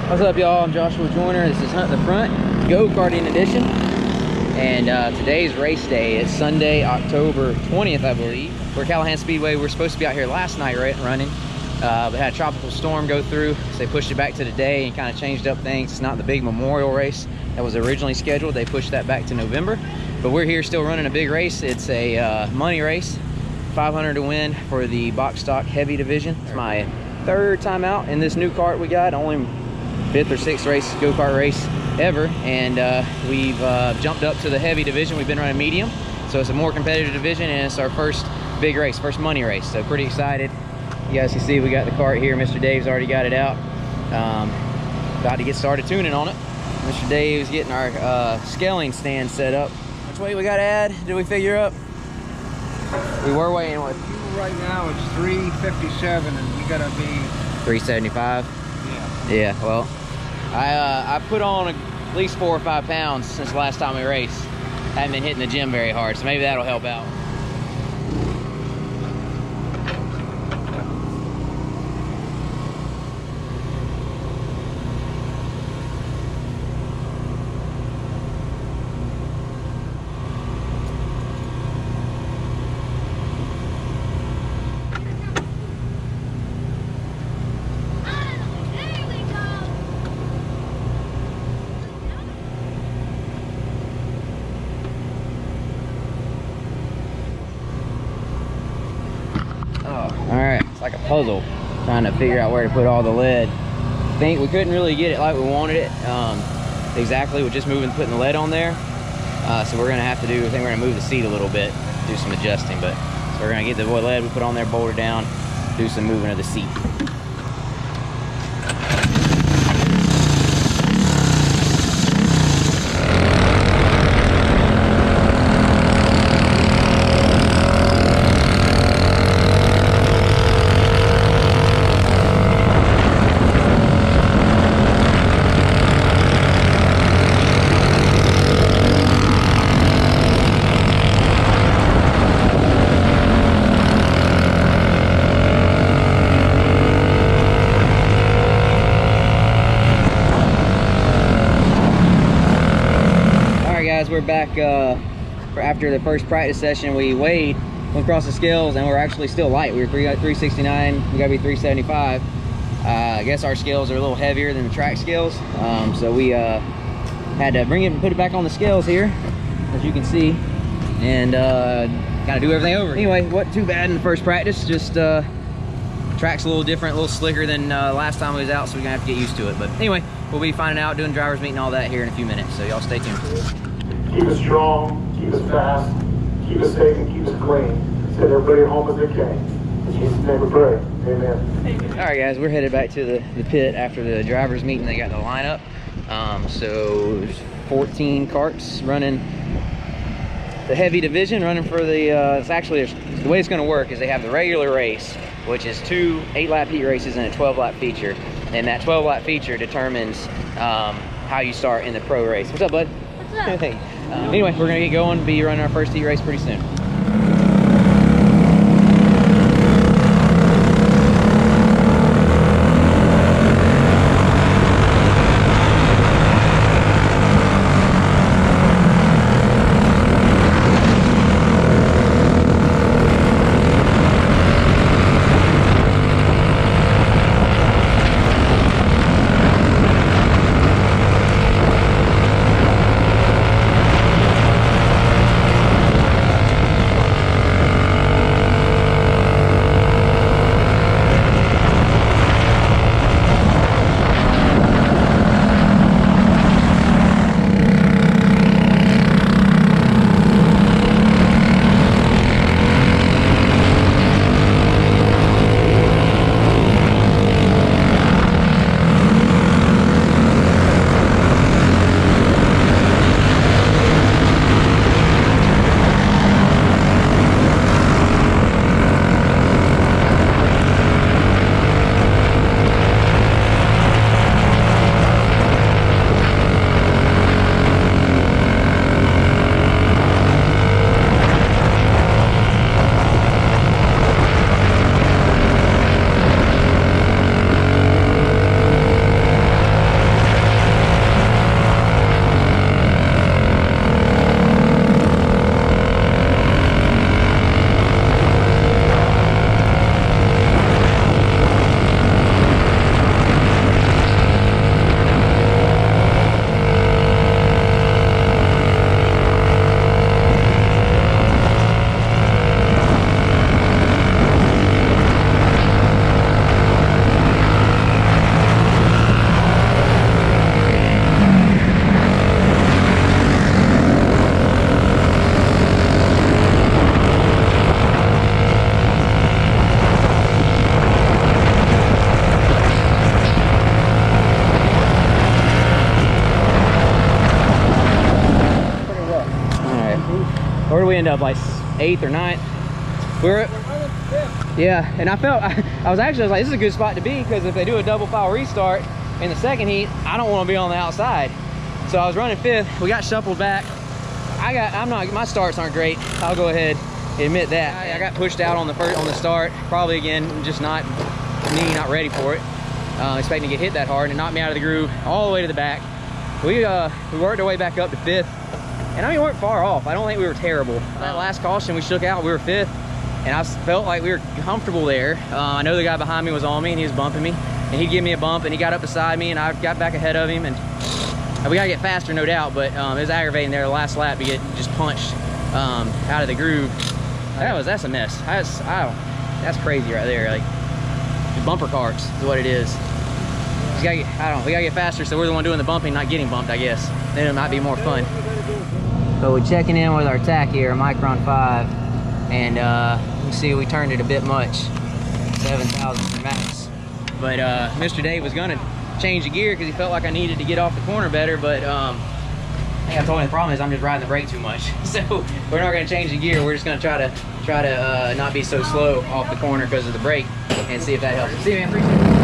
What's up, y'all? I'm Joshua Joyner. This is Hunt the Front go-karting edition, and today's race day is Sunday, October 20th, I believe. We're at Callahan Speedway. We're supposed to be out here last night running, but had a tropical storm go through, so they pushed it back to today and kind of changed up things. It's not the big memorial race that was originally scheduled. They pushed that back to November, but we're here still running a big race. It's a money race, $500 to win for the box stock heavy division. It's my third time out in this new cart we got, only 5th or 6th race go-kart race ever, and we've jumped up to the heavy division. We've been running medium, so it's a more competitive division, and it's our first big race, first money race, so pretty excited. You guys can see we got the cart here. Mr. Dave's already got it out, about to get started tuning on it. Mr. Dave's getting our scaling stand set up. Which weight we got to add? Did we figure up? We were weighing what? Right now it's 357 and we gotta be 375. Yeah, well, I put on at least 4 or 5 pounds since the last time we raced. Haven't been hitting the gym very hard, so maybe that'll help out. Alright, it's like a puzzle, trying to figure out where to put all the lead. I think we couldn't really get it like we wanted it exactly with just putting the lead on there. So we're going to have to I think we're going to move the seat a little bit, do some adjusting. But so we're going to get the lead we put on there, bolt it down, do some moving of the seat. We're back after the first practice session. We weighed, went across the scales, and we're actually still light. We were 369, we gotta be 375. I guess our scales are a little heavier than the track scales, so we had to bring it and put it back on the scales here, as you can see, and gotta do everything over. Anyway, wasn't too bad in the first practice, just track's a little different, a little slicker than last time we was out, so we're gonna have to get used to it. But anyway, we'll be finding out, doing driver's meet and all that here in a few minutes, so y'all stay tuned. Keep us strong, keep us fast, keep us safe, and keep us clean. Send everybody home as they can. In Jesus' name we pray. Amen. All right, guys, we're headed back to the pit after the driver's meeting. They got the lineup. So there's 14 carts running the heavy division, running for the, it's actually, the way it's gonna work is they have the regular race, which is 2 8-lap heat races and a 12-lap feature. And that 12-lap feature determines how you start in the pro race. What's up, bud? What's up? Anyway, we're gonna get going, be running our first heat race pretty soon. do we end up, like 8th or 9th? Yeah, and I felt, I was like, this is a good spot to be, because if they do a double file restart in the second heat, I don't want to be on the outside. So I was running 5th. We got shuffled back. My starts aren't great. I'll go ahead and admit that. I got pushed out on the start. Probably again, just not ready for it. Expecting to get hit that hard, and it knocked me out of the groove all the way to the back. We worked our way back up to 5th, and I mean, we weren't far off. I don't think we were terrible. That last caution we shook out, we were 5th, and I felt like we were comfortable there. I know the guy behind me was on me, and he was bumping me, and he'd give me a bump, and he got up beside me, and I got back ahead of him, and we gotta get faster, no doubt, but it was aggravating there the last lap to get just punched out of the groove. That's a mess. That's crazy right there. Like, the bumper carts is what it is. We gotta get faster, so we're the one doing the bumping, not getting bumped, I guess. Then it might be more fun. So we're checking in with our tack here, Micron 5, and you see we turned it a bit much, 7,000 for max. But Mr. Dave was gonna change the gear because he felt like I needed to get off the corner better, but I think I told him the problem is I'm just riding the brake too much. So we're not gonna change the gear. We're just gonna try to not be so slow off the corner because of the brake, and see if that helps. See you, man. Appreciate it.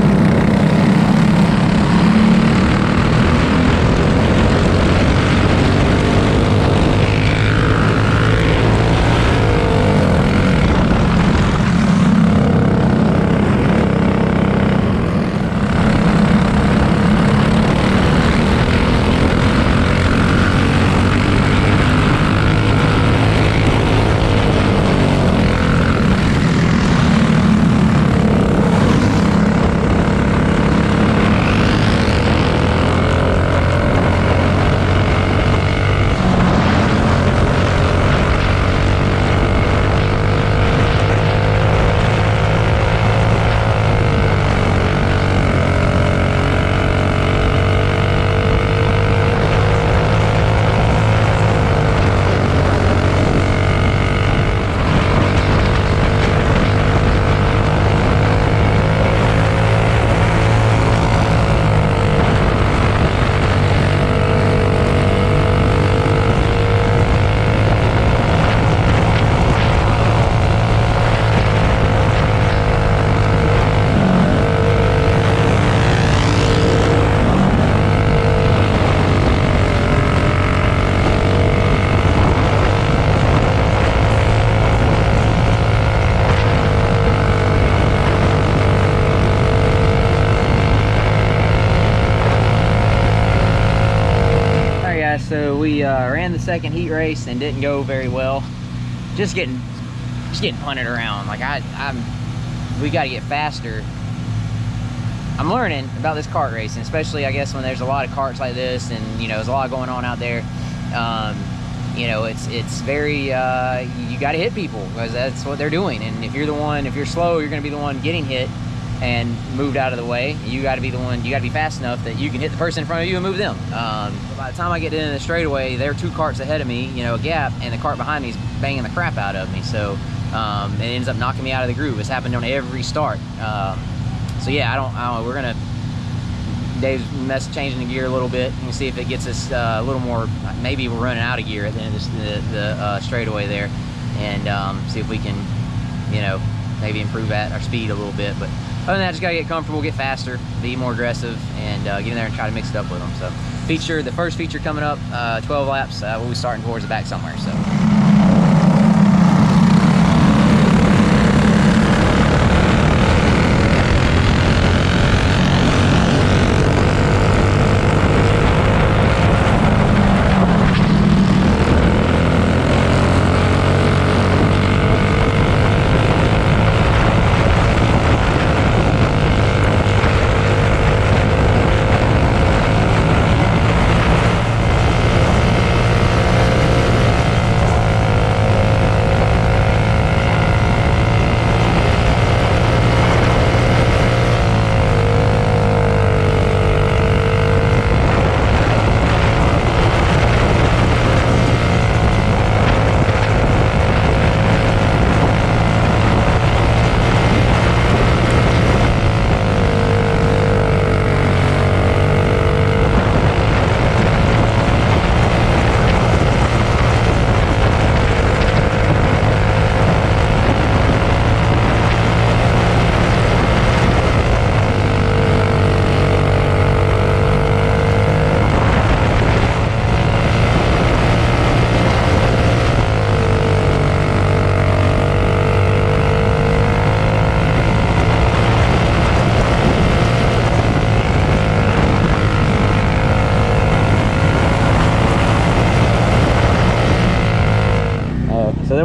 So we ran the second heat race and didn't go very well. Just getting punted around. Like we got to get faster. I'm learning about this kart racing, especially I guess when there's a lot of karts like this, and you know there's a lot going on out there. You know, it's very you got to hit people because that's what they're doing. And if you're slow, you're going to be the one getting hit and moved out of the way. You got to be the one. You got to be fast enough that you can hit the person in front of you and move them. By the time I get into the straightaway, there are 2 karts ahead of me, you know, a gap, and the kart behind me is banging the crap out of me. So it ends up knocking me out of the groove. It's happened on every start. So yeah, I don't know. We're gonna Dave's changing the gear a little bit and see if it gets us a little more. Maybe we're running out of gear at the end of the straightaway there, and see if we can, you know, maybe improve at our speed a little bit. But other than that, just gotta get comfortable, get faster, be more aggressive, and get in there and try to mix it up with them. So the first feature coming up, 12 laps, we'll be starting towards the back somewhere. So.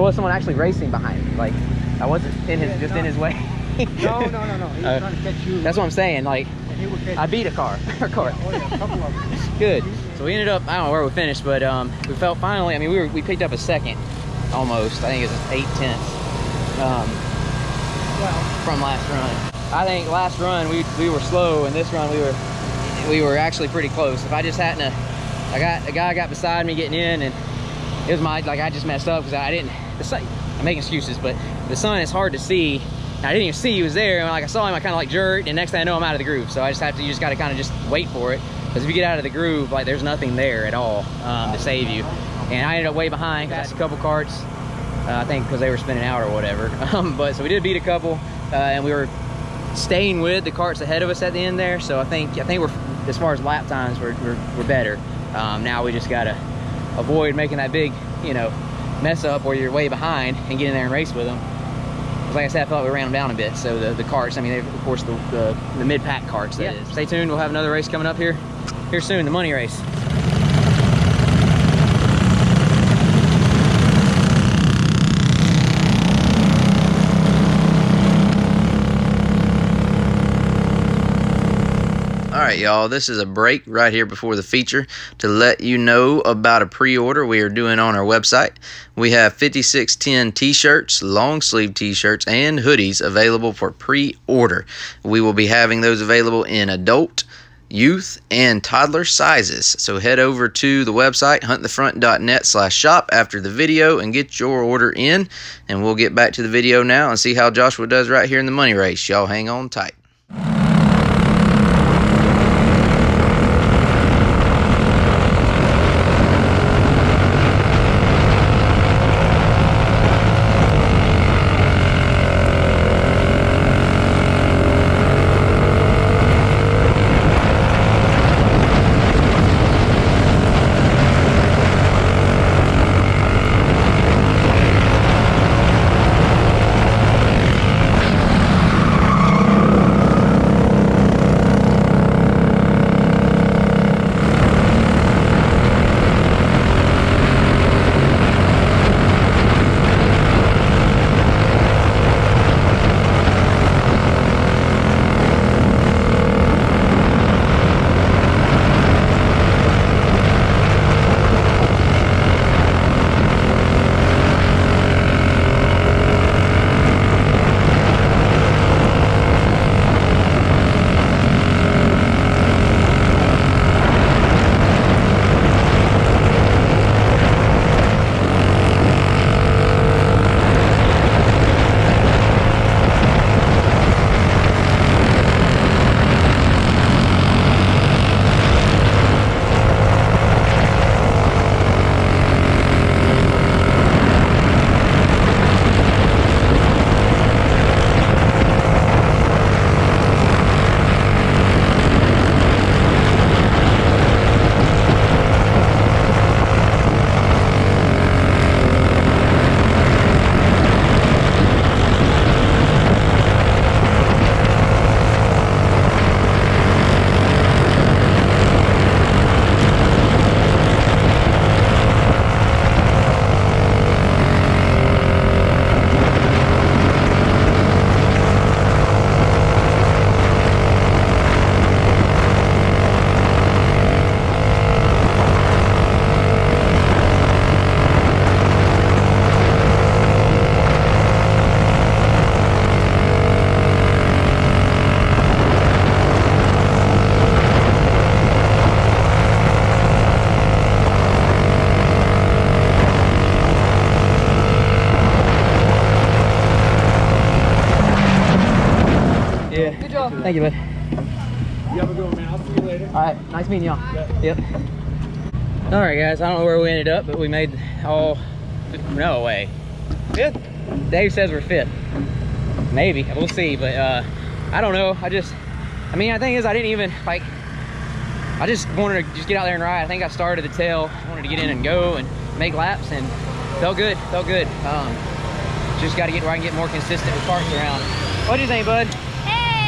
was someone actually racing behind me. Like, I wasn't in his, just in his way. No. He was trying to catch you. That's what I'm saying. Like, And he would catch I beat a car. Or cart. Oh, yeah, a couple of them. Good. So we ended up, I don't know where we finished, but we felt finally, I mean, we picked up a second almost. I think it was 8/10 from last run. I think last run we were slow, and this run we were actually pretty close. If I just hadn't a guy got beside me getting in, and it was my, like, I just messed up because I didn't, I'm making excuses, but the sun is hard to see. I didn't even see he was there, and like I saw him, I kind of like jerked, and next thing I know, I'm out of the groove. So I just have to, you just got to kind of just wait for it, because if you get out of the groove, like, there's nothing there at all to save you. And I ended up way behind, got a couple carts, I think because they were spinning out or whatever. But so we did beat a couple, and we were staying with the carts ahead of us at the end there. So I think we're, as far as lap times, we're better. Now we just gotta avoid making that big, you know, mess up where you're way behind and get in there and race with them. Like I said, I felt like we ran them down a bit. So the carts, I mean, of course, the mid-pack carts, that is. Stay tuned, we'll have another race coming up here soon, the money race. Alright y'all, this is a break right here before the feature to let you know about a pre-order we are doing on our website. We have 5610 t-shirts, long sleeve t-shirts, and hoodies available for pre-order. We will be having those available in adult, youth, and toddler sizes. So head over to the website, huntthefront.net/shop after the video and get your order in. And we'll get back to the video now and see how Joshua does right here in the money race. Y'all hang on tight. Thank you, bud. You have a good one, man. I'll see you later. All right, nice meeting y'all. Yeah. Yep. All right, guys, I don't know where we ended up, but we made all, no way. Fifth? Dave says we're fifth. Maybe, we'll see, but I don't know. I mean, the thing is, I didn't even, like, I just wanted to just get out there and ride. I think I started the tail. I wanted to get in and go and make laps, and felt good, just got to get where I can get more consistent with parts around. What do you think, bud?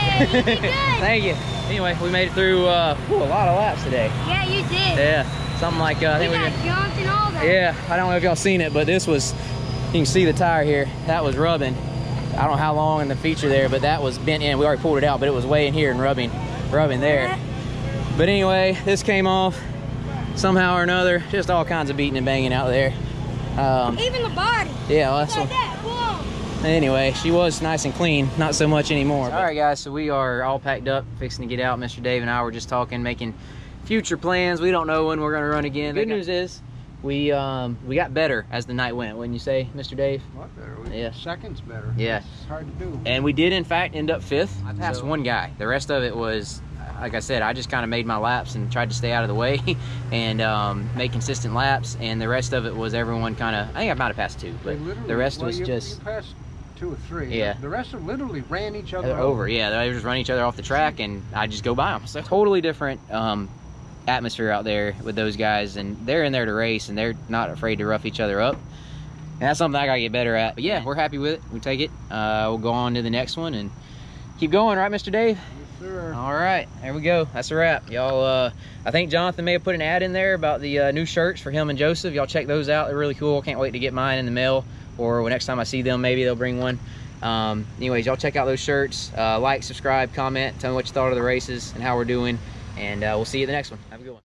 Hey, you did good. Thank you. Anyway, we made it through a lot of laps today. Yeah, you did. Yeah, something like, I think we got jumped and all that. Yeah, I don't know if y'all seen it, but this was You can see the tire here. That was rubbing. I don't know how long in the feature there, but that was bent in. We already pulled it out, but it was way in here and rubbing there. But anyway, this came off somehow or another. Just all kinds of beating and banging out there. Even the body. Yeah, well, that's Like what. that. Whoa. Anyway, she was nice and clean. Not so much anymore. All right, guys. So we are all packed up, fixing to get out. Mr. Dave and I were just talking, making future plans. We don't know when we're gonna run again. The good news is we got better as the night went, wouldn't you say, Mr. Dave? What better? Yeah. Seconds better. Yeah. It's hard to do. And we did in fact end up 5th. I passed So- one guy. The rest of it was, like I said, I just kind of made my laps and tried to stay out of the way and make consistent laps. And the rest of it was everyone kind of, I think I might have passed 2, They but literally- the rest well, was you just passed 2 or 3. Yeah. The rest of them literally ran each other over. Yeah, they were just running each other off the track and I just go by them. So totally different atmosphere out there with those guys, and they're in there to race and they're not afraid to rough each other up. And that's something I gotta get better at. But yeah, we're happy with it. We take it. We'll go on to the next one and keep going, right, Mr. Dave? Yes, sir. All right, there we go. That's a wrap, y'all. I think Jonathan may have put an ad in there about the new shirts for him and Joseph. Y'all check those out. They're really cool. Can't wait to get mine in the mail, or next time I see them, maybe they'll bring one. Anyways, y'all check out those shirts. Like, subscribe, comment, tell me what you thought of the races and how we're doing, and we'll see you at the next one. Have a good one.